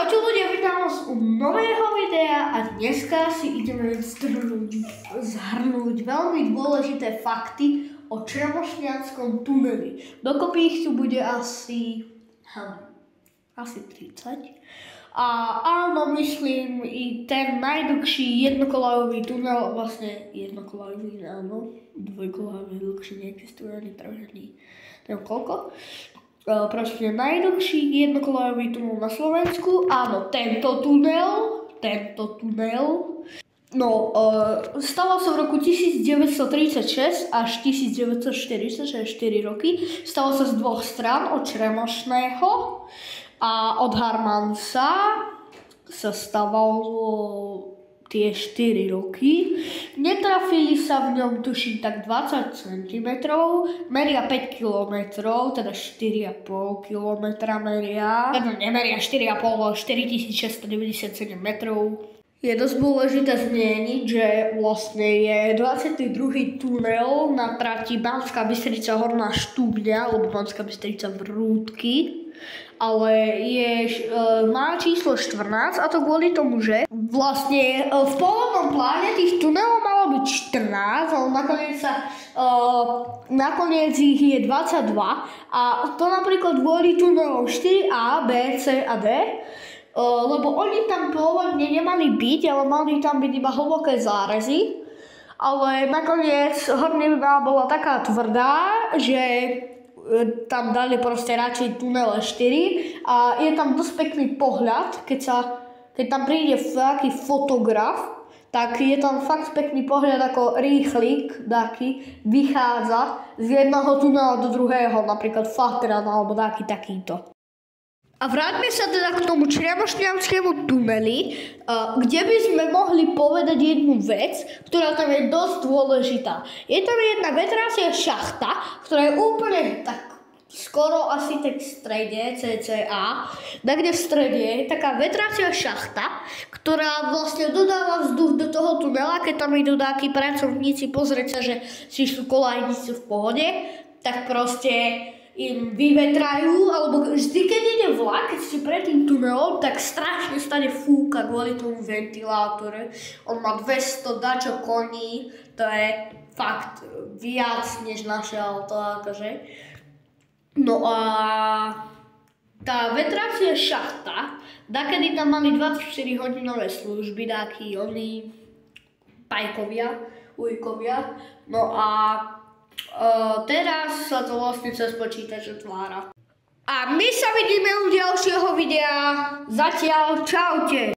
Čaute ľudia, vítam vás u nového videa a dneska si ideme zhrnúť veľmi dôležité fakty o Čremošňanskom tuneli. Dokopy ich tu bude asi 30. A áno, myslím, i ten najdlhší jednokolajový tunel, vlastne jednokolajový, áno, dvojkolajový dlhší neexistuje ani trošku, neviem koľko. Proste najdlhší jednokolajový tunel na Slovensku, áno, tento tunel. No, stalo sa v roku 1936 až 1940, čiže 4 roky. Stalo sa z dvoch strán, od Čremošného a od Harmansa sa stávalo tie 4 roky. Netrafili sa v ňom, tuším, tak 20 cm, meria 5 km, teda 4,5 km meria. Teda nemeria 4,5, ale 4697 metrov. Je dosť dôležité zmieniť, že vlastne je 22. tunel na trati Banská Bystrica Horná Štúbňa, alebo Banská Bystrica Vrútky. Ale má číslo 14 a to kvôli tomu, že vlastne v pôvodnom pláne tých tunelov malo byť 14, ale nakoniec ich je 22 a to napríklad kvôli tunelov 4A, B, C a D, lebo oni tam pôvodne nemali byť, ale mali tam byť iba hlboké zárezy, ale nakoniec hornina bola taká tvrdá, že tam dali proste radšej tunele 4 a je tam dosť pekný pohľad, keď tam príde taký fotograf, tak je tam fakt pekný pohľad, ako rýchlik taký vychádza z jedného tunela do druhého, napríklad Fatran alebo takýto. A vráťme sa teda k tomu Čremošňanskému tuneli, kde by sme mohli povedať jednu vec, ktorá tam je dosť dôležitá. Je tam jedna vetracia šachta, ktorá je úplne tak skoro asi tak v strede, cca, kde v strede je taká vetracia šachta, ktorá vlastne dodáva vzduch do toho tunela, keď tam idú takí pracovníci pozrieť sa, že či sú kolajníci v pohode, tak proste im vyvetrajú, alebo vždy, keď ide vlak, keď ste pred tým tunelom, tak strašne stane fúka kvôli tomu ventilátore. On má 200 dačo koní, to je fakt viac než naše auto, akože. No a tá vetracia šachta, dakedy tam mali 24-hodinové služby, takí oni pajkovia, ujkovia, no a teraz sa to vlastne cez počítač otvára. A my sa vidíme u ďalšieho videa. Zatiaľ čaute.